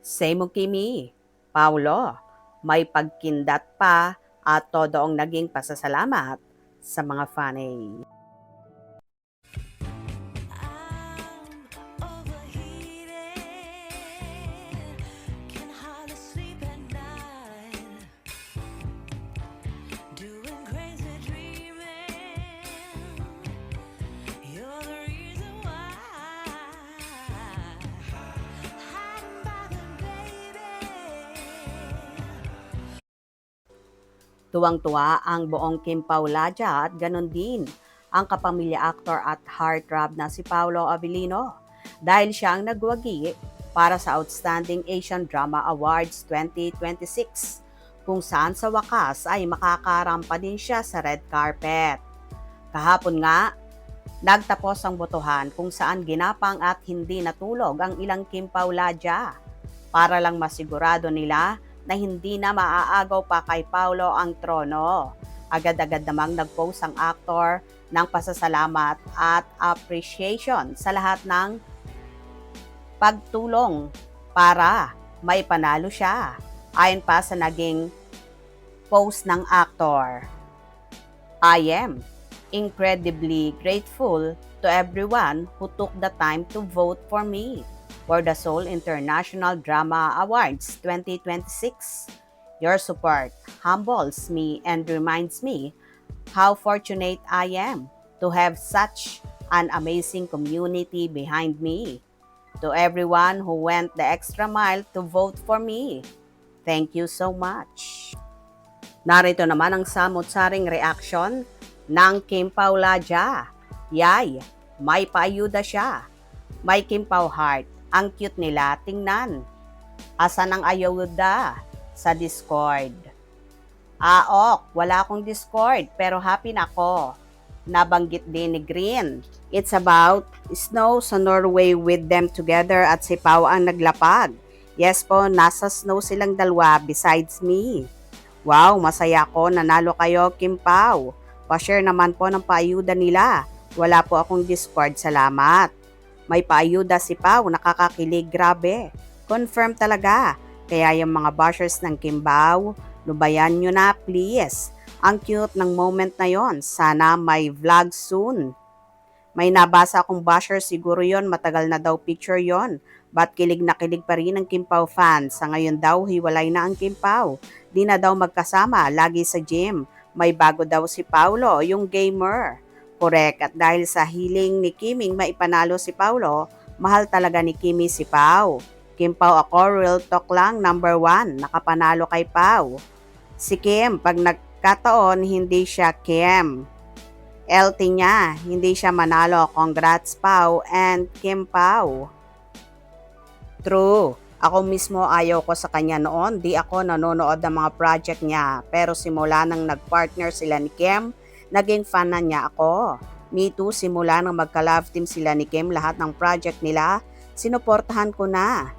Same Kimi, Paulo, may pagkindat pa at todo ang naging pasasalamat sa mga fanay. Tuwang-tuwa ang buong Kim Paulaja at ganon din ang kapamilya actor at heartthrob na si Paolo Avellino dahil siya ang nagwagi para sa Outstanding Asian Drama Awards 2026 kung saan sa wakas ay makakarampa din siya sa red carpet. Kahapon nga, nagtapos ang botohan kung saan ginapang at hindi natulog ang ilang Kim Paulaja para lang masigurado nila na hindi na maaagaw pa kay Paulo ang trono. Agad-agad namang nag-post ang aktor ng pasasalamat at appreciation sa lahat ng pagtulong para may panalo siya. Ayon pa sa naging post ng aktor, I am incredibly grateful to everyone who took the time to vote for me for the Seoul International Drama Awards 2026. Your support humbles me and reminds me how fortunate I am to have such an amazing community behind me. To everyone who went the extra mile to vote for me, thank you so much. Narito naman ang samot-saring reaction ng Kim Paulaja. Yay, may paayuda siya. May Kim Pao heart. Ang cute nila tingnan. Asan ang ayuda? Sa Discord. Ok, wala akong Discord pero happy na ako. Nabanggit din ni Green. It's about snow sa Norway with them together at si Pao ang naglapag. Yes po, nasa snow silang dalawa besides me. Wow, masaya ako, nanalo kayo Kim Pao. Pa-share naman po ng paayuda nila. Wala po akong Discord, salamat. May paayuda si Pao, nakakakilig, grabe. Confirm talaga. Kaya yung mga bashers ng Kim Pao, lubayan nyo na please. Ang cute ng moment na yon. Sana may vlog soon. May nabasa akong basher, siguro yon, matagal na daw picture yon. Ba't kilig na kilig pa rin ang Kim Pao fans? Sa ngayon daw, hiwalay na ang Kim Pao. Di na daw magkasama, lagi sa gym. May bago daw si Paulo, yung gamer. Correct, at dahil sa hiling ni Kiming maipanalo si Paulo, mahal talaga ni Kimi si Pao. Kim Pao ako, real talk lang, number 1, nakapanalo kay Pao. Si Kim, pag nagkataon, hindi siya Kim. LT niya, hindi siya manalo. Congrats Pao and Kim Pao. True, ako mismo ayaw ko sa kanya noon, di ako nanonood ng mga project niya. Pero simula nang nagpartner sila ni Kim, naging fan na niya ako. Me too, simula nang magka-love team sila ni Kim, lahat ng project nila, sinuportahan ko na.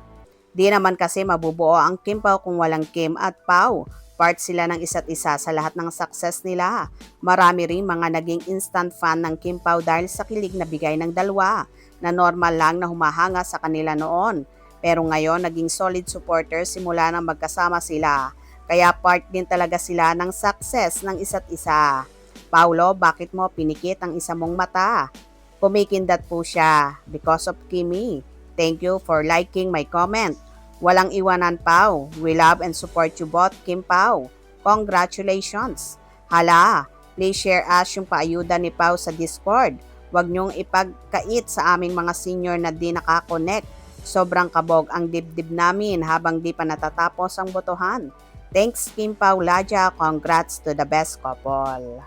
Di naman kasi mabubuo ang Kim Pao kung walang Kim at Pao. Part sila ng isa't isa sa lahat ng success nila. Marami rin mga naging instant fan ng Kim Pao dahil sa kilig na bigay ng dalawa, na normal lang na humahanga sa kanila noon. Pero ngayon, naging solid supporter simula nang magkasama sila. Kaya part din talaga sila ng success ng isa't isa. Paulo, bakit mo pinikit ang isa mong mata? Kumikindat po siya because of Kimi. Thank you for liking my comment. Walang iwanan, Pao. We love and support you both, Kim Pao. Congratulations. Hala, please share us yung paayuda ni Pao sa Discord. Huwag niyong ipagkait sa aming mga senior na di nakakonect. Sobrang kabog ang dibdib namin habang di pa natatapos ang botohan. Thanks, Kim Paulaja. Congrats to the best couple.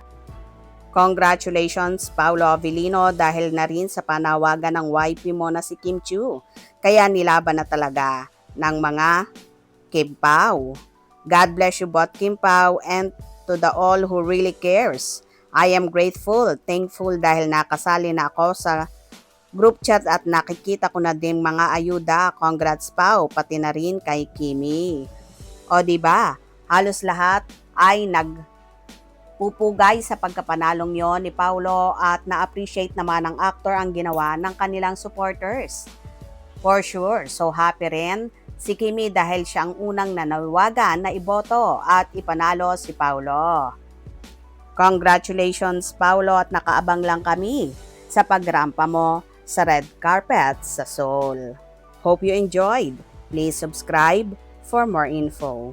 Congratulations, Paolo Avellino, dahil na rin sa panawagan ng YP mo na si Kim Chiu. Kaya nilaban na talaga ng mga Kim Pao. God bless you both, Kim Pao, and to the all who really cares. I am grateful, thankful dahil nakasali na ako sa group chat at nakikita ko na din mga ayuda. Congrats Pao, pati na rin kay Kimi. O diba, halos lahat ay nagpupugay sa pagkapanalong yon ni Paulo at na-appreciate naman ng actor ang ginawa ng kanilang supporters. For sure, so happy rin si Kimi dahil siya ang unang nanawagan na iboto at ipanalo si Paulo. Congratulations Paulo at nakaabang lang kami sa pagrampa mo sa red carpet sa Seoul. Hope you enjoyed. Please subscribe for more info.